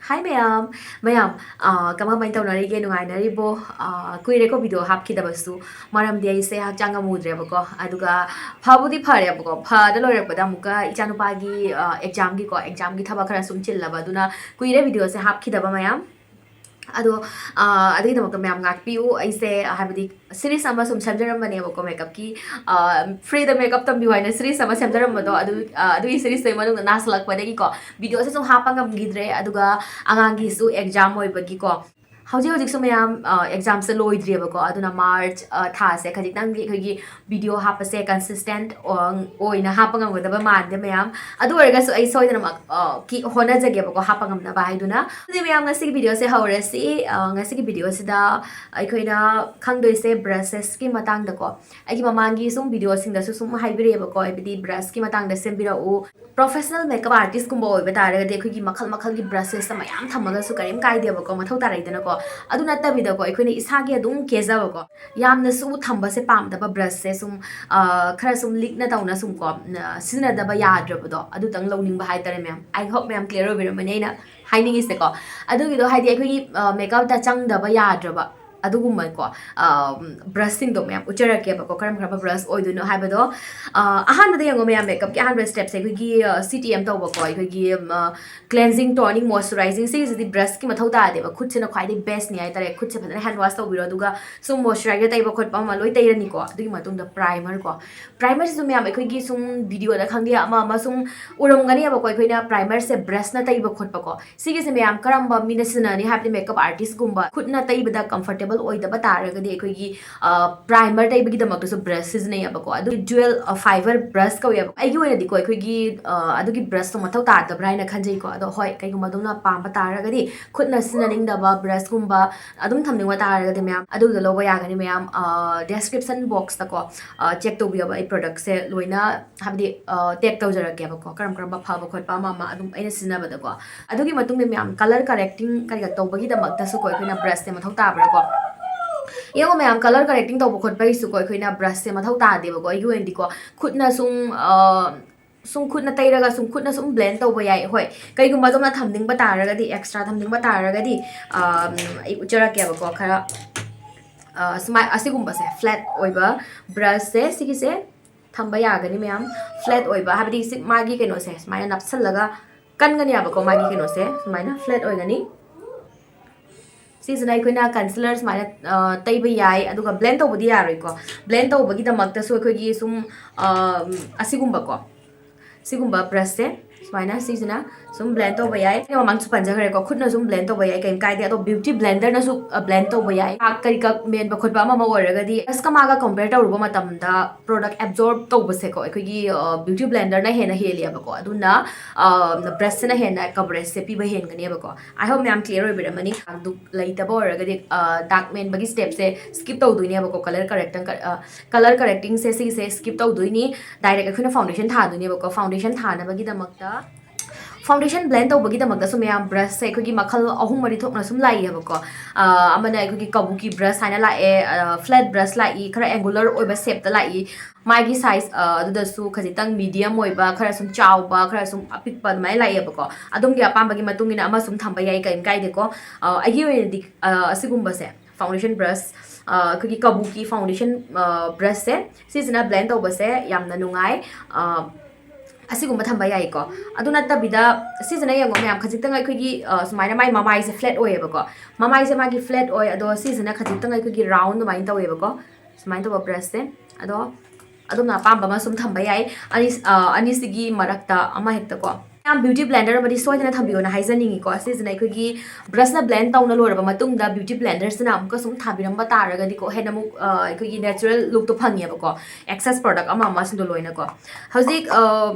Hi mayam kama main tawnari ge nungainari bo kuire ko video hapkidabasu maramdi aise hakchanga mudre bako aduga phabudi phare bako phada loirakpada amuka ichanupagi exam gi thaba khara sum chillaba aduna kuire video se hapkidaba mayam ado adidamaka mayam ngakpiu aise habidi series ama sum samjaramane bako makeup ki free the makeup tambi waina series ama samjaramado adu I series se manung naslakpadagi ko video se sum hapangam gidre aduga angangi su exam oibagi ko hꯧꯖꯤꯛ ꯁꯨ ꯃꯌꯥꯝ ꯑꯦꯛꯖꯥꯝꯁꯦ ꯂꯣꯏꯗ꯭ꯔꯤꯕꯀꯣ ꯑꯗꯨꯅ March ꯊꯥꯁꯦ ꯈꯖꯤꯛꯇꯪꯗꯤ ꯑꯩꯈꯣꯏꯒꯤ video ꯍꯥꯞꯄꯁꯦ ꯀꯟꯁꯤꯁꯇꯦꯟꯠ ꯑꯣꯏꯅ ꯍꯥꯞꯄ ꯉꯝꯒꯗꯕ ꯃꯥꯟꯗꯦ ꯃꯌꯥꯝ ꯑꯗꯨ ꯑꯣꯏꯔꯒꯁꯨ ꯑꯩ ꯁꯣꯏꯗꯅꯃꯛ ꯍꯣꯠꯅꯖꯒꯦꯕꯀꯣ ꯍꯥꯞꯄ ꯉꯝꯅꯕ ꯍꯥꯏꯗꯨꯅ ꯑꯗꯨꯗꯤ ꯃꯌꯥꯝ ꯉꯁꯤꯒꯤ ꯚꯤꯗꯤꯑꯣꯁꯦ ꯍꯧꯔꯁꯤ ꯉꯁꯤꯒꯤ ꯚꯤꯗꯤꯑꯣꯁꯤꯗ ꯑꯩꯈꯣꯏꯅ ꯈꯪꯗꯣꯏꯁꯦ ꯕ꯭ꯔꯁꯦꯁꯀꯤ ꯃꯇꯥꯡꯗꯀꯣ ꯑꯩꯒꯤ ꯃꯃꯥꯡꯒꯤ ꯁꯨꯝ ꯚꯤꯗꯤꯑꯣꯁꯤꯡꯗꯁꯨ ꯁꯨꯝ ꯍꯥꯏꯕꯤꯔꯛꯑꯦꯕꯀꯣ ꯍꯥꯏꯕꯗꯤ ꯕ꯭ꯔꯁꯀꯤ ꯃꯇꯥꯡꯗ ꯁꯦꯝꯕꯤꯔꯛꯎ ꯄ꯭ꯔꯣꯐꯦꯁꯅꯦꯜ ꯃꯦꯀꯞ ꯑꯥꯔꯇꯤꯁꯀꯨꯝꯕ ꯑꯣꯏꯕ ꯇꯥꯔꯒꯗꯤ ꯑꯩꯈꯣꯏꯒꯤ ꯃꯈꯜ ꯃꯈꯜꯒꯤ ꯕ꯭ꯔꯁꯦꯁ ꯃꯌꯥꯝ ꯊꯝꯃꯒꯁꯨ ꯀꯔꯤꯝ ꯀꯥꯏꯗꯦꯕꯀꯣ ꯃꯊꯧ ꯇꯥꯔꯛꯏꯗꯅꯀꯣ ꯑꯗꯨ ꯅꯠꯇꯕꯤꯗꯀꯣ ꯑꯩꯈꯣꯏꯅ ꯏꯁꯥꯒꯤ ꯑꯗꯨꯝ ꯀꯦꯖꯕꯀꯣ ꯌꯥꯝꯅꯁꯨ ꯊꯝꯕꯁꯦ ꯄꯥꯝꯗꯕ ꯕ꯭ꯔꯁꯁꯦ ꯁꯨꯝ ꯈꯔ ꯁꯨꯝ ꯂꯤꯛꯅ ꯇꯧꯅ ꯁꯨꯝ ꯀꯣ ꯁꯤꯖꯤꯟꯅꯗꯕ ꯌꯥꯗ꯭ꯔꯕꯗꯣ ꯑꯗꯨꯇꯪ ꯂꯧꯅꯤꯡꯕ ꯍꯥꯏꯇꯥꯔꯦ ꯃꯌꯥꯝ ꯑꯥꯏ ꯍꯣꯞ ꯃꯌꯥꯝ ꯀ꯭ꯂꯤꯌꯔ ꯑꯣꯏꯕꯤꯔꯝꯃꯅꯤ ꯑꯩꯅ ꯍꯥꯏꯅꯤꯡꯉꯤꯁꯦꯀꯣ ꯑꯗꯨꯒꯤꯗꯣ ꯍꯥꯏꯗꯤ ꯑꯩꯈꯣꯏꯒꯤ ꯃꯦꯀꯞꯇ ꯆꯪꯗꯕ ꯌꯥꯗ꯭ꯔꯕ ꯑꯗꯨꯒꯨꯝꯕꯀꯣ ꯕ꯭ꯔꯁꯁꯤꯡꯗꯣ ꯃꯌꯥꯝ ꯎꯠꯆꯔꯛꯀꯦꯕꯀꯣ ꯀꯔꯝ ꯀꯔꯝꯕ ꯕ꯭ꯔꯁ ꯑꯣꯏꯗꯣꯏꯅꯣ ꯍꯥꯏꯕꯗꯣ ꯑꯍꯥꯟꯕꯗ ꯌꯦꯡꯉꯣ ꯃꯌꯥꯝ ꯃꯦꯀꯞꯀꯤ ꯑꯍꯥꯟꯕ ꯁ꯭ꯇꯦꯞꯁꯦ ꯑꯩꯈꯣꯏꯒꯤ ꯁꯤ ꯇꯤ ꯑꯦꯝ ꯇꯧꯕꯀꯣ ꯑꯩꯈꯣꯏꯒꯤ ꯀ꯭ꯂꯦꯟꯖꯤꯡ ꯇꯣꯅꯤꯡ ꯃꯣꯏꯁꯆꯔꯥꯏꯖꯤꯡ ꯁꯤꯒꯤꯁꯤꯗꯤ ꯕ꯭ꯔꯁꯀꯤ ꯃꯊꯧ ꯇꯥꯗꯦꯕ ꯈꯨꯠꯁꯤꯅ ꯈ꯭ꯋꯥꯏꯗꯒꯤ ꯕꯦꯁꯅꯤ ꯍꯥꯏꯇꯥꯔꯦ ꯈꯨꯠꯁꯦ ꯐꯖꯅ ꯍꯦꯟ ꯋꯥꯁ ꯇꯧꯕꯤꯔꯣ ꯑꯗꯨꯒ ꯁꯨꯝ ꯃꯣꯏꯁꯆꯔꯥꯏꯖꯔ ꯇꯩꯕ ꯈꯣꯠꯄ ꯑꯃ ꯂꯣꯏ ꯇꯩꯔꯅꯤꯀꯣ ꯑꯗꯨꯒꯤ ꯃꯇꯨꯡꯗ ꯄ꯭ꯔꯥꯏꯃꯔ ꯀꯣ ꯄ꯭ꯔꯥꯏꯃꯔꯁꯤꯁꯨ ꯃꯌꯥꯝ ꯑꯩꯈꯣꯏꯒꯤ ꯁꯨꯝ ꯚꯤꯗꯤꯑꯣꯗ ꯈꯪꯗꯦ ꯑꯃ ꯁꯨꯝ ꯎꯔꯝꯒꯅꯦꯕꯀꯣ ꯑꯩꯈꯣꯏꯅ ꯄ꯭ꯔꯥꯏꯃꯔꯁꯦ ꯕ꯭ꯔꯁꯅ ꯇꯩꯕ ꯈꯣꯠꯄꯀꯣ ꯁꯤꯒꯤꯁꯦ ꯃꯌꯥꯝ ꯀꯔꯝꯕ ꯃꯤꯅ ꯁꯤꯖꯤꯟꯅꯅꯤ ꯍꯥꯏꯕꯗꯤ ꯃꯦꯀꯞ ꯑꯥꯔꯇꯤꯁꯀꯨꯝꯕ ꯈꯨꯠꯅ ꯇꯩꯕꯗ ꯀꯝꯐꯔꯇꯦꯕꯜ ꯑꯣꯏꯗꯕ ꯇꯥꯔꯒꯗꯤ ꯑꯩꯈꯣꯏꯒꯤ ꯄ꯭ꯔꯥꯏꯃꯔ ꯇꯩꯕꯒꯤꯗꯃꯛꯇꯁꯨ ꯕ꯭ꯔꯁ ꯁꯤꯖꯤꯟꯅꯩꯌꯦꯕꯀꯣ ꯑꯗꯨ ꯖꯨꯋꯦꯜ ꯐꯥꯏꯕꯔ ꯕ꯭ꯔꯁ ꯀꯧꯋꯦꯕ ꯑꯩꯒꯤ ꯑꯣꯏꯅꯗꯤꯀꯣ ꯑꯩꯈꯣꯏꯒꯤ ꯑꯗꯨꯒꯤ ꯕ꯭ꯔꯁꯇꯣ ꯃꯊꯧ ꯇꯥꯗꯕ꯭ꯔꯥ ꯍꯥꯏꯅ ꯈꯟꯖꯩꯀꯣ ꯑꯗꯣ ꯍꯣꯏ ꯀꯩꯒꯨꯝꯕ ꯑꯗꯨꯝꯅ ꯄꯥꯝꯕ ꯇꯥꯔꯒꯗꯤ ꯈꯨꯠꯅ ꯁꯤꯖꯤꯟꯅꯅꯤꯡꯗꯕ ꯕ꯭ꯔꯁꯀꯨꯝꯕ ꯑꯗꯨꯝ ꯊꯝꯅꯤꯡꯕ ꯇꯥꯔꯒꯗꯤ ꯃꯌꯥꯝ ꯑꯗꯨꯗꯣ ꯂꯧꯕ ꯌꯥꯒꯅꯤ ꯃꯌꯥꯝ ꯗꯦꯁꯀ꯭ꯔꯤꯞꯁꯟ ꯕꯣꯛꯁꯇꯀꯣ ꯆꯦꯛ ꯇꯧꯕꯤꯌꯣꯕ ꯑꯩ ꯄ꯭ꯔꯣꯗꯛꯠꯁꯦ ꯂꯣꯏꯅ ꯍꯥꯏꯕꯗꯤ ꯇꯦꯛ ꯇꯧꯖꯔꯛꯀꯦꯕꯀꯣ ꯀꯔꯝꯕ ꯐꯕ ꯈꯣꯠꯄ ꯑꯃ ꯑꯗꯨꯝ ꯑꯩꯅ ꯁꯤꯖꯤꯟꯅꯕꯗꯀꯣ ꯑꯗꯨꯒꯤ ꯃꯇꯨꯡꯗ ꯃꯌꯥꯝ ꯀꯂꯔ ꯀꯔꯦꯛꯇꯤꯡ ꯀꯩꯀꯥ ꯇꯧꯕꯒꯤꯗꯃꯛꯇꯁꯨꯀꯣ ꯑꯩꯈꯣꯏꯅ ꯕ꯭ꯔꯁꯁꯦ ꯃꯊꯧ ꯇꯥꯕ꯭ꯔꯥꯀꯣ ꯌꯦꯡꯉꯣ ꯃꯌꯥꯝ ꯀꯂꯔ ꯀꯔꯦꯛꯇꯤꯡ ꯇꯧꯕ ꯈꯣꯠꯄꯒꯤꯁꯨꯀꯣ ꯑꯩꯈꯣꯏꯅ ꯕ꯭ꯔꯁꯁꯦ ꯃꯊꯧ ꯇꯥꯗꯦꯕꯀꯣ ꯑꯩꯒꯤ ꯑꯣꯏꯅꯗꯤꯀꯣ ꯈꯨꯠꯅ ꯁꯨꯝ ꯈꯨꯠꯅ ꯇꯩꯔꯒ ꯈꯨꯠꯅ ꯁꯨꯝ ꯕ꯭ꯂꯦꯟ ꯇꯧꯕ ꯌꯥꯏ ꯍꯣꯏ ꯀꯩꯒꯨꯝꯕ ꯑꯗꯨꯝꯅ ꯊꯝꯅꯤꯡꯕ ꯇꯥꯔꯒꯗꯤ ꯑꯦꯛꯁꯇ꯭ꯔꯥ ꯊꯝꯅꯤꯡꯕ ꯇꯥꯔꯒꯗꯤ ꯑꯩ ꯎꯠꯆꯔꯛꯀꯦꯕꯀꯣ ꯈꯔ ꯁꯨꯃꯥꯏ ꯑꯁꯤꯒꯨꯝꯕꯁꯦ ꯐ꯭ꯂꯦꯠ ꯑꯣꯏꯕ ꯕ꯭ꯔꯁꯁꯦ ꯁꯤꯒꯤꯁꯦ ꯊꯝꯕ ꯌꯥꯒꯅꯤ ꯃꯌꯥꯝ ꯐ꯭ꯂꯦꯠ ꯑꯣꯏꯕ ꯍꯥꯏꯕꯗꯤ ꯃꯥꯒꯤ ꯀꯩꯅꯣꯁꯦ ꯁꯨꯃꯥꯏꯅ ꯅꯞꯁꯜꯂꯒ ꯀꯟꯒꯅꯤꯕꯀꯣ ꯃꯥꯒꯤ ꯀꯩꯅꯣꯁꯦ ꯁꯨꯃꯥꯏꯅ ꯐ꯭ꯂꯦꯠ ꯑꯣꯏꯒꯅꯤ ꯁꯤꯁꯤꯅ ꯑꯩꯈꯣꯏꯅ ꯀꯟꯁꯤꯂꯔ ꯁꯨꯃꯥꯏꯅ ꯇꯩꯕ ꯌꯥꯏ ꯑꯗꯨꯒ ꯕ꯭ꯂꯦꯟ ꯇꯧꯕꯗꯤ ꯌꯥꯔꯣꯏꯀꯣ ꯕ꯭ꯂꯦꯟ ꯇꯧꯕꯒꯤꯗꯃꯛꯇꯁꯨ ꯑꯩꯈꯣꯏꯒꯤ ꯁꯨꯝ ꯑꯁꯤꯒꯨꯝꯕꯀꯣ ꯁꯤꯒꯨꯝꯕ ꯕ꯭ꯔꯁꯁꯦ ꯁꯨꯃꯥꯏꯅ ꯁꯤꯁꯤꯅ ꯁꯨꯝ ꯕ꯭ꯂꯦꯟ ꯇꯧꯕ ꯌꯥꯏ ꯑꯩꯅ ꯃꯃꯥꯡꯁꯨ ꯄꯟꯖꯈ꯭ꯔꯦꯀꯣ ꯈꯨꯠꯅ ꯁꯨꯝ ꯕ꯭ꯂꯦꯟ ꯇꯧꯕ ꯌꯥꯏ ꯀꯩꯝ ꯀꯥꯏꯗꯦ ꯑꯗꯣ ꯕ꯭ꯌꯨꯇꯤ ꯕ꯭ꯂꯦꯟꯗꯔꯅꯁꯨ ꯕ꯭ꯂꯦꯟ ꯇꯧꯕ ꯌꯥꯏ ꯀꯔꯤ ꯃꯦꯟꯕ ꯈꯣꯠꯄ ꯑꯃ ꯑꯣꯏꯔꯒꯗꯤ ꯕ꯭ꯔꯁꯀ ꯃꯥꯒ ꯀꯝꯄꯦꯌꯔ ꯇꯧꯔꯨꯕ ꯃꯇꯝꯗ ꯄ꯭ꯔꯣꯗꯛꯠ ꯑꯦꯕꯖꯣꯔꯕ ꯇꯧꯕꯁꯦꯀꯣ ꯑꯩꯈꯣꯏꯒꯤ ꯕ꯭ꯌꯨꯇꯤ ꯕ꯭ꯂꯦꯟꯗꯔꯅ ꯍꯦꯟꯅ ꯍꯦꯜꯂꯦꯕꯀꯣ ꯑꯗꯨꯅ ꯕ꯭ꯔꯁꯁꯤꯅ ꯍꯦꯟꯅ ꯀꯚꯔꯦꯖꯁꯦ ꯄꯤꯕ ꯍꯦꯟꯒꯅꯦꯕꯀꯣ ꯑꯥꯏ ꯍꯣꯞ ꯃꯌꯥꯝ ꯀ꯭ꯂꯤꯌꯔ ꯑꯣꯏꯕꯤꯔꯝꯃꯅꯤ ꯑꯗꯨ ꯂꯩꯇꯕ ꯑꯣꯏꯔꯒꯗꯤ ꯗꯥꯛ ꯃꯦꯟꯕꯒꯤ ꯁ꯭ꯇꯦꯞꯁꯦ ꯁ꯭ꯀꯤꯞ ꯇꯧꯗꯣꯏꯅꯦꯕꯀꯣ ꯀꯂꯔ ꯀꯔꯦꯛꯇꯤꯡꯁꯦ ꯁꯤꯒꯤꯁꯦ ꯁ꯭ꯀꯤꯞ ꯇꯧꯗꯣꯏꯅꯤ ꯗꯥꯏꯔꯦꯛ ꯑꯩꯈꯣꯏꯅ ꯐꯥꯎꯟꯗꯦꯁꯟ ꯊꯥꯗꯣꯏꯅꯦꯕꯀꯣ ꯐꯥꯎꯟꯗꯦꯁꯟ ꯊꯥꯅꯕꯒꯤꯗꯃꯛꯇ ꯐꯥꯎꯟꯗꯦꯁꯟ ꯕ꯭ꯂꯦꯟ ꯇꯧꯕꯒꯤꯗꯃꯛꯇꯁꯨ ꯃꯌꯥꯝ ꯕ꯭ꯔꯁꯁꯦ ꯑꯩꯈꯣꯏꯒꯤ ꯃꯈꯜ ꯑꯍꯨꯝ ꯃꯔꯤ ꯊꯣꯛꯅ ꯁꯨꯝ ꯂꯥꯛꯏꯑꯕꯀꯣ ꯑꯃꯅ ꯑꯩꯈꯣꯏꯒꯤ ꯀꯕꯨꯀꯤ ꯕ꯭ꯔꯁ ꯍꯥꯏꯅ ꯂꯥꯛꯑꯦ ꯐ꯭ꯂꯦꯠ ꯕ꯭ꯔꯁ ꯂꯥꯛꯏ ꯈꯔ ꯑꯦꯡꯒꯨꯂꯔ ꯑꯣꯏꯕ ꯁꯦꯞꯇ ꯂꯥꯛꯏ ꯃꯥꯒꯤ ꯁꯥꯏꯖ ꯑꯗꯨꯗꯁꯨ ꯈꯖꯤꯛꯇꯪ ꯃꯤꯗꯤꯌꯝ ꯑꯣꯏꯕ ꯈꯔ ꯁꯨꯝ ꯆꯥꯎꯕ ꯈꯔ ꯁꯨꯝ ꯑꯄꯤꯛꯄ ꯑꯗꯨꯃꯥꯏꯅ ꯂꯥꯛꯑꯦꯕꯀꯣ ꯑꯗꯣꯝꯒꯤ ꯑꯄꯥꯝꯕꯒꯤ ꯃꯇꯨꯡ ꯏꯟꯅ ꯑꯃ ꯁꯨꯝ ꯊꯝꯕ ꯌꯥꯏ ꯀꯔꯤꯝ ꯀꯥꯏꯗꯦꯀꯣ ꯑꯩꯒꯤ ꯑꯣꯏꯅꯗꯤ ꯑꯁꯤꯒꯨꯝꯕꯁꯦ ꯐꯥꯎꯟꯗꯦꯁꯟ ꯕ꯭ꯔꯁ ꯑꯩꯈꯣꯏꯒꯤ ꯀꯕꯨꯀꯤ ꯐꯥꯎꯟꯗꯦꯁꯟ ꯕ꯭ꯔꯁꯁꯦ ꯁꯤꯁꯤꯅ ꯕ꯭ꯂꯦꯟ ꯇꯧꯕꯁꯦ ꯌꯥꯝꯅ ꯅꯨꯡꯉꯥꯏ ꯑꯁꯤꯒꯨꯝꯕ ꯊꯝꯕ ꯌꯥꯏꯀꯣ ꯑꯗꯨ ꯅꯠꯇꯕꯤꯗ ꯁꯤꯁꯤꯅ ꯌꯦꯡꯉꯣ ꯃꯌꯥꯝ ꯈꯖꯤꯛꯇꯪ ꯑꯩꯈꯣꯏꯒꯤ ꯁꯨꯃꯥꯏꯅ ꯃꯃꯥꯏꯁꯦ ꯐ꯭ꯂꯦꯠ ꯑꯣꯏꯌꯦꯕꯀோ ꯃꯃꯥꯏꯁꯦ ꯃꯥꯒꯤ ꯐ꯭ꯂꯦꯠ ꯑꯣꯏ ꯑꯗꯣ ꯁꯤꯁꯤꯅ ꯈꯖꯤꯛꯇꯪ ꯑꯩꯈꯣꯏꯒꯤ ꯔꯥꯎꯟ ꯑꯗꯨꯃꯥꯏꯅ ꯇꯧꯋꯦꯕꯀꯣ ꯁꯨꯃꯥꯏꯅ ꯇꯧꯕ ꯕ꯭ꯔꯁꯁꯦ ꯑꯗꯣ ꯑꯗꯣꯝꯅ ꯑꯄꯥꯝꯕ ꯑꯃ ꯁꯨꯝ ꯊꯝꯕ ꯌꯥꯏ ꯑꯅꯤꯁꯤꯒꯤ ꯃꯔꯛꯇ ꯑꯃ ꯍꯦꯛꯇꯀꯣ ꯌꯥꯝ ꯕ꯭ꯌꯨꯇꯤ ꯕ꯭ꯂꯦꯟꯗꯔ ꯑꯃꯗꯤ ꯁꯣꯏꯗꯅ ꯊꯝꯕꯤꯌꯣꯅ ꯍꯥꯏꯖꯅꯤꯡꯉꯤꯀꯣ ꯁꯤꯁꯤꯅ ꯑꯩꯈꯣꯏꯒꯤ ꯕ꯭ꯔꯁꯅ ꯕ꯭ꯂꯦꯟ ꯇꯧꯅ ꯂꯣꯏꯔꯕ ꯃꯇꯨꯡꯗ ꯕ꯭ꯌꯨꯇꯤ ꯕ꯭ꯂꯦꯟꯗꯔꯁꯤꯅ ꯑꯃꯨꯛꯀ ꯁꯨꯝ ꯊꯥꯕꯤꯔꯝꯕ ꯇꯥꯔꯒꯗꯤꯀꯣ ꯍꯦꯟꯅ ꯑꯃꯨꯛ ꯑꯩꯈꯣꯏꯒꯤ ꯅꯦꯆꯔꯦꯜ ꯂꯨꯛꯇꯣ ꯐꯪꯉꯦꯕꯀꯣ ꯑꯦꯛꯁꯦꯁ ꯄ꯭ꯔꯣꯗꯛꯠ ꯑꯃꯁꯤꯡꯗꯣ ꯂꯣꯏꯅꯀꯣ ꯍꯧꯖꯤꯛ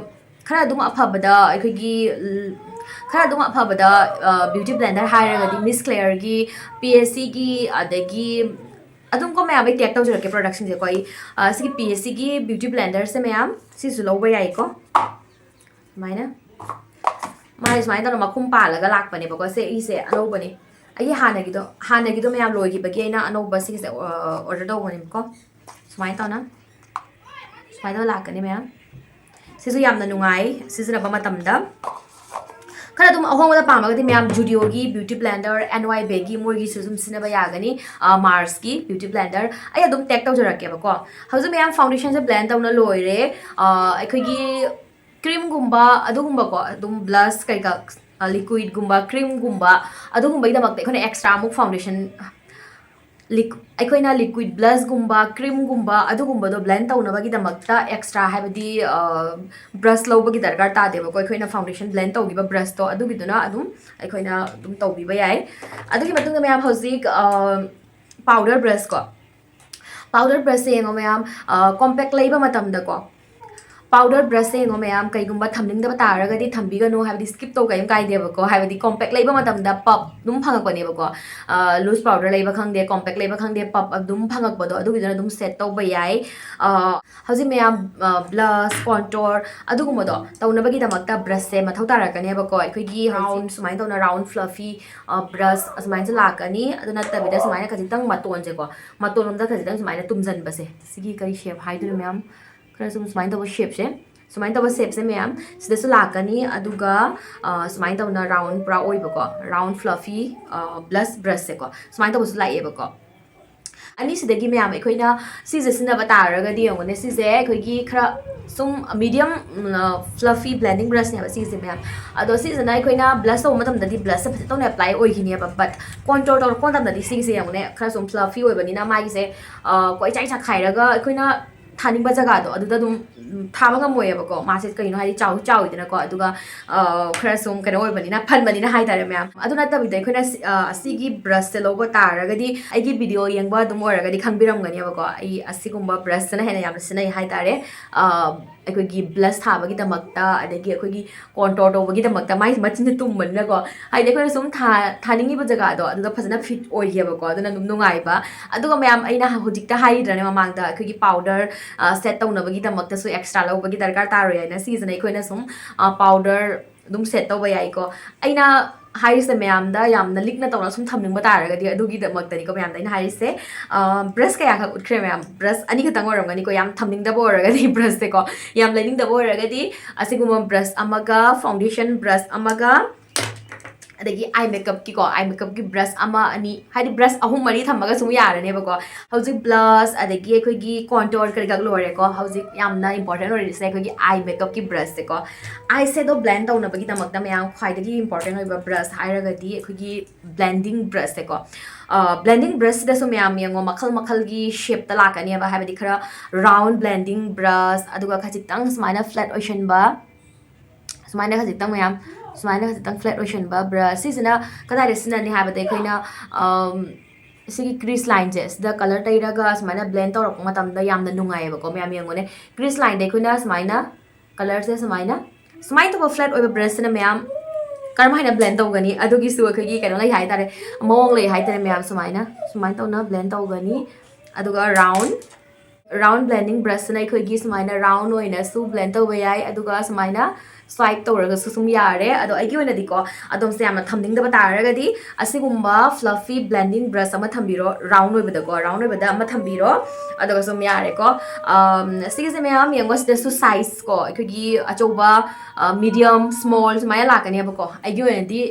ꯈꯔ ꯑꯗꯨꯝ ꯑꯐꯕꯗ ꯑꯩꯈꯣꯏꯒꯤ ꯈꯔ ꯑꯗꯨꯝ ꯑꯐꯕꯗ ꯕ꯭ꯌꯨꯇꯤ ꯕ꯭ꯂꯦꯟꯗꯔ ꯍꯥꯏꯔꯒꯗꯤ ꯃꯤꯁ ꯀ꯭ꯂꯦꯌꯔꯒꯤ PSCꯒꯤ ꯑꯗꯒꯤ ꯑꯗꯨꯝ ꯀꯣ ꯃꯌꯥꯝ ꯑꯩ ꯇꯦꯛ ꯇꯧꯖꯔꯛꯀꯦ ꯄ꯭ꯔꯣꯗꯛꯠꯁꯤꯡꯁꯦꯀꯣ ꯑꯩ ꯁꯤꯒꯤ PSCꯒꯤ ꯕ꯭ꯌꯨꯇꯤ ꯕ꯭ꯂꯦꯟꯗꯔꯁꯦ ꯃꯌꯥꯝ ꯁꯤꯁꯨ ꯂꯧꯕ ꯌꯥꯏꯀꯣ ꯁꯨꯃꯥꯏꯅ ꯃꯥꯏ ꯁꯨꯃꯥꯏꯅ ꯇꯧꯅ ꯃꯈꯨꯝ ꯄꯥꯜꯂꯒ ꯂꯥꯛꯄꯅꯦꯕꯀꯣ ꯑꯩꯁꯦ ꯑꯅꯧꯕꯅꯦ ꯑꯩꯒꯤ ꯍꯥꯟꯅꯒꯤꯗꯣ ꯃꯌꯥꯝ ꯂꯣꯏꯈꯤꯕꯒꯤ ꯑꯩꯅ ꯑꯅꯧꯕ ꯁꯤꯒꯤꯁꯦ ꯑꯣꯔꯗꯔ ꯇꯧꯕꯅꯦꯕꯀꯣ ꯁꯨꯃꯥꯏꯅ ꯇꯧꯅ ꯂꯥꯛꯀꯅꯤ ꯃꯌꯥꯝ ꯁꯤꯁꯨ ꯌꯥꯝꯅ ꯅꯨꯡꯉꯥꯏ ꯁꯤꯖꯤꯟꯅꯕ ꯃꯇꯝꯗ खरा तुम अहोंगदा पामगदी मैम जुडियो की ब्यूटी ब्लेंडर एनवाई बेगी मोरगी सुम सिनबा यागनी मार्स की ब्यूटी ब्लेंडर आई अदुम टेक तौजरकेबको हजु मैम फाउंडेशन से ब्लेंड तौना लोइरे अखोगी क्रीम गुम्बा अदुगुम्बको अदुम ब्लश कईका लिक्विड गुम्बा क्रीम गुम्बा अदुगुम्बैदमक्ते अखोने एक्स्ट्रा मुक फाउंडेशन अखोना लिक्विड ब्लश गुम्बा क्रीम गुम्बा अदुगुम्बदो ब्लेंड तौनबगीदमक्ता एक्स्ट्रा हाइबदी ब्रश लौबगी दरकार तादेबको अखोना फाउंडेशन ब्लेंड तौगिबा ब्रश तो अदुगिदुना अदुम अखोना अदुम तौबिबा याय अदुगी मतुंगदा मैम हौजिक पाउडर ब्रश को पाउडर ब्रश से येंगो मैम कॉम्पैक्ट लेबा मतमदको पाउडर ब्रश से येंगो मैम कईगुम्बा थमनिंगदबा तारगदी थम्बिगनो हाइबदी स्किप तो कयम कायदेबको हाइबदी कॉम्पैक्ट लेबा मतमदा पप दुम फंगकनेबको लूज पाउडर लेबा खंगदे कॉम्पैक्ट लेबा खंगदे पप दुम फंगकबदो अदुगिदुना दुम सेट तौबा याय हौजि मैम ब्लश कॉन्टोर अदुगुम्बदो तौनबगीदमक्ता ब्रश से मथौ तारकनेबको अखोगी राउंड सुमाइन तौना राउंड फ्लफी ब्रश असुमाइन से लाकनी अदु नत्तबिदा सुमाइन खजितंग मतोन से को मतोनमदा खजितंग सुमाइन तुमजनबसे सिगी करी शेप हाइदुना मैम खरा सुमाइन तब शेप से सुमाइन तब शेप से मैम सिदसु लाकनी अदुगा सुमाइन तौना राउंड पूरा ओइबको राउंड फ्लफी ब्लश ब्रश से को सुमाइन तबसु लाइएबको अनि सिदगी मैम अखोइना सिजे सिनबा तारगदी यंगने सिजे अखोगी खरा सुम मीडियम फ्लफी ब्लेंडिंग ब्रश ने सिजे मैम अदो सिजना अखोइना ब्लश तो मतमददी ब्लश से फतौना अप्लाई ओइगिनेबा बट कंट्रोल तो कोनतमददी सिजे यंगने खरा सुम फ्लफी ओइबनिना मागिसे कोइ चाइ खाइरगा अखोइना थानिंगबा जगह दो थाबा ngam मासे कहीं हाई चाउ चाउदनको अदुगा खरा सुम कनो ओइबनिना फनबनिना हाइतारे मैम अदुना तबिदा अखोइना असिगी ब्रश से लोबो तारगदी आइगी वीडियो यंगबा दुम ओरगदी खंगबिरमगनिबको आई असिगुम्बा ब्रश सना हेना याम सिनै हाइतारे अखोगी ब्लश थाबगीदमक्ता अदगी अखोगी कंटोर तौबगीदमक्ता माइ मचिन तुमबनको हाइदे अखोइना सुम थानिंगिबा जगह अदुदा फजना फिट ओइगेबको अदुना दुम नुंगाइबा अदुगा मैम अइना हुजिकता हाइद्रने ममांगदा अखोगी पाउडर सेट तौनबगीदमक्तासु एक्स्ट्रा लौबगी दरकार तारो याइना सिजना अखोइना सुम पाउडर दुम सेट तौबा याइको अइना हाइरिसे मैमदा यामना लिकना तौना सुम थमनिंगबा तारगदी अदुगीदमक्तनिको मैमदा अइना हाइरिसे ब्रश कया खक उठ्रे मैम ब्रश अनी खतंग ओरमगनिको याम थमनिंगदबो ओरगदी ब्रश से को याम लेनिंगदबो ओरगदी असिगुम ब्रश अमगा फाउंडेशन ब्रश अमगा अदगी आई मेकअप की ब्रश अमा अनि हाइदि ब्रश अहुम मरी थमगा सुम यारनेबको हौजिक ब्लश अदगी अखोगी कंटोर करिगा लोरेको हौजिक यामना इंपोर्टेंट ओरिसे अखोगी आई मेकअप की ब्रश से को आई शेडो ब्लेंड तौनबगी दमक्ता मैम ख्वाइदगी इंपोर्टेंट ओइबा ब्रश हाइरगदी अखोगी ब्लेंडिंग ब्रश से को ब्लेंडिंग ब्रश दसु मैम यंगो मखल मखल की शेप ता लाकनेबा हाइबदी खरा राउंड ब्लेंडिंग ब्रश अदुगा खजितंग सुमाइना फ्लैट ओइशनबा सुमाइना खजितंग मैम सुमाइना खजितंग फ्लैट ओइशनबा ब्रश सिजना कदाइदे सिनानि हाइबदे अखोइना सिगी क्रीज लाइन जे सिदा कलर तैरगा सुमाइना ब्लेंड तौरक मतमदा यामना नुंगाइबको मैम यंगोने क्रीज लाइन दे अखोइना सुमाइना कलर से सुमाइना सुमाइन तो फ्लैट ओइबा ब्रश सिना मैम कर्म हाइना ब्लेंड तौगनी अदुगी सु अखोगी कनो लै हाइतारे मोंग लै हाइतारे मैम सुमाइना सुमाइन तौना ब्लेंड तौगनी अदुगा राउंड ब्लेंडिंग ब्रश सिना अखोगी सुमाइना राउंड ओइना सु ब्लेंड तौबा याय अदुगा सुमाइना स्वाइप तौरगा सुम यारे अदो आइगी ओइनादि को अदोम से यामना थमनिंगदबा तारगदी असिगुम्बा फ्लफी ब्लेंडिंग ब्रश अमा थम्बिरो राउंड ओइबदा अमा थम्बिरो अदोगा सुम यारे को सिगिसे मैम यंगोस दसु साइज को अखोगी अचौबा मीडियम स्मॉल सुमाया लाकनेबको आइगी ओइनादि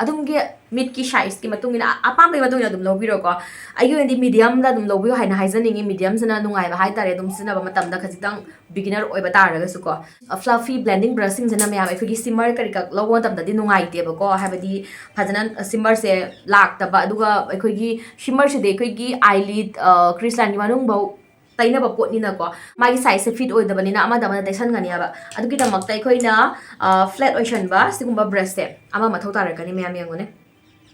अदुमगे मिड की साइज की मतुंगिना अपाम मतुंगिना अदुम लौबिरो को आइगी ओइनादि मीडियम दा अदुम लौबियो हाइना हाइजनिंगी मीडियम सना नुंगाइबा हाइतारे अदुम सिनाबा मतमदा खजितंग बिगिनर ओइबा तारगसु को फ्लफी ब्लेंडिंग ब्रशिंग जना मैम अखोगी सिमर करिका लौबो मतमदि नुंगाइतेबको हाइबदी फजना सिमर से लाक्तबा अदुगा अखोगी सिमर से दे अखोगी आईलिड क्रीज लाइन मानुंग बौ तैनबा पोटनिनको मागी साइज से फिट ओइदबनिना अमदमना तैसनगनियाबा अदुगिदमक्ता अखोइना फ्लैट ओइशनबा सिगुम्बा ब्रश से अमा मथौ तारकनी मैम यंगोने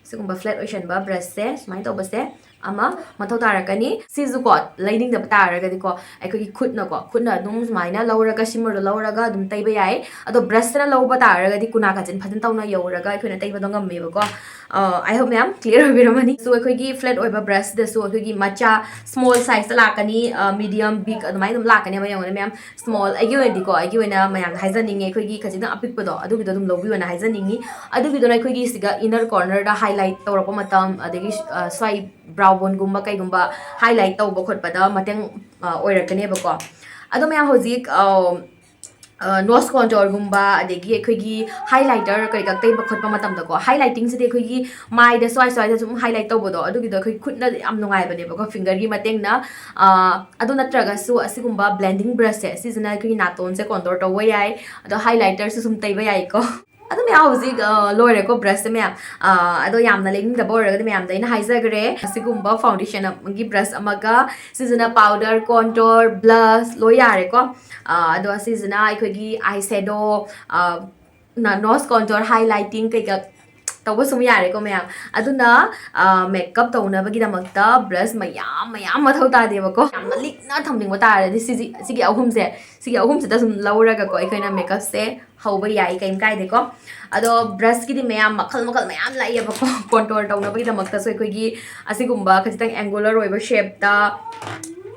सिगुम्बा फ्लैट ओइशनबा ब्रश से सुमाइन तौबसे अमा मथौ तारकनी सिजुको लाइनिंग द तारगदी को अखोगी खुदना दुम सुमाइना लौरगा सिमर लौरगा दुम तैबा याय अदो ब्रश से लौबा तारगदी कुना खजन फजन तौना यौरगा अखोइना तैबा ngमेबको आई होप मैम क्लियर होबिरमनी सो अखोगी फ्लैट ओइबा ब्रश दसु अखोगी मचा स्मॉल साइज लाकनी मीडियम बिग अदुमाइ दुम लाकनी यंगने मैम स्मॉल आइगी ओइदि को आइगी ओइना मैम हाइजनिंगे अखोगी खजिन अपिकपदो अदुगिदो दुम लौबियोना हाइजनिंगी अदुगिदो अखोगी सिगा इनर कॉर्नर दा हाइलाइट तौरको मतम अदगी स्वाइ ब्राउन गुम्बा कईगुम्बा हाइलाइट तौब खोटपदा मतंग ओइरकनेबको अदो मैम होजिक nose contour gumba adegi akhoi highlighter kai kak tei bakhot pa matam da ko highlighting se de akhoi mai da swai da sum highlight to bodo adu gi da akhoi khut na am nungai bane ba ko finger gi mateng na adu natraga su asigumba blending brush se seasonal akhoi naton se contour to wa yai ado highlighter se sum tei ba yai ko adu me hausi lore ko brush me ado yamna lening da bor ga me am da ina haizagre asigumba foundation gi brush amaga seasonal powder contour blush lo yare ko ado seasonal akhoi eyeshadow nose contour highlighting kai ka tawba sum yare ko mayam aduna makeup tawna bagi damakta brush mayam mathau ta de ba ko yamna likna thamning ba tare di sigi ahum se da sum laura ga ko akhoi na makeup se hauba yai kaim kai de ko ado brush ki di mayam makhal mayam lai ba ko contour tawna bagi damakta so akhoi gi asigumba khajitang angular oiba shape ta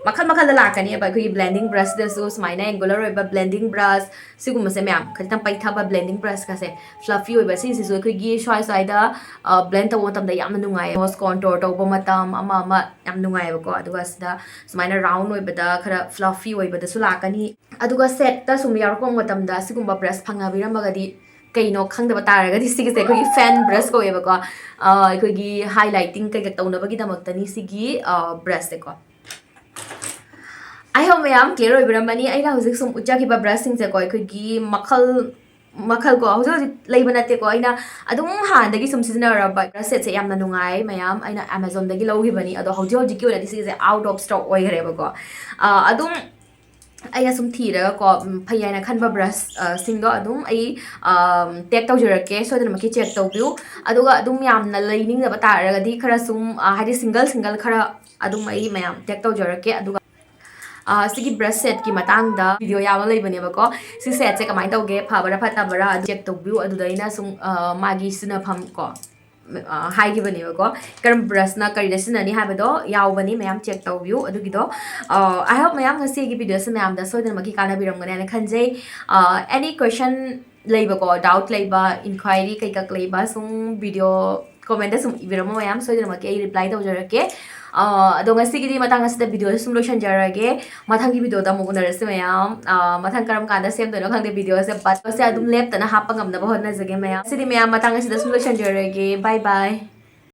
makal da lakani ba akhoi blending brush da su smaina angular oiba blending brush sigum se myam khajitang paitha ba blending brush ka se fluffy oiba si su akhoi gi swai da blend taw tam da yam nungai nose contour taw ba matam ama yam nungai ba ko aduga sida smaina round oiba da khara fluffy oiba da su lakani aduga set ta sum yar ko matam da sigumba brush phanga biram bagadi kaino khangdaba taragadi sigi se akhoi fan brush ko eba ko akhoi gi highlighting kai ka tawna bagi damakta ni sigi brush se ko I hope mayam clear oibiramani aina hojik sum ucha ki ba brush sing se ko akhoi gi makhal ko hojik leiba nate ko aina adum han dagi sum season ra ba brush set se yamna nungai mayam aina Amazon dagi logi bani ado hojik ki ora disi se out of stock oi gare ba ko adum aina sum thira ko phayana khanba brush singo adum ai tag tawjurake so dana maki check tawbiu aduga adum yamna leining da batara di khara sum hadi single khara adum ai mayam tag tawjurake aduga sigi brush set ki matang da video yawa lei bane ba ko si set se kamai tawge phabara phatabara check tawbiu adu da ina sum magi sina pham ko hai gi bane ba ko karam brush na kari da sina ni ha ba do yaw bani mayam check tawbiu adu gi do I hope mayam ngasi gi video se mayam da so den maki kana biram gane na khanjai any question leiba ko doubt leiba inquiry kai kak leiba sum video comment da sum ibiram mayam so den maki reply tawjarake ado ngasi gi matang asida video sum lotion jarage mathang gi video da mo unarase mayam mathang karam kanda sem do no khangde video se bat se adum lep ta na hapangam na bahot na jage mayam sidi mayam matang asida sum lotion jarage bye bye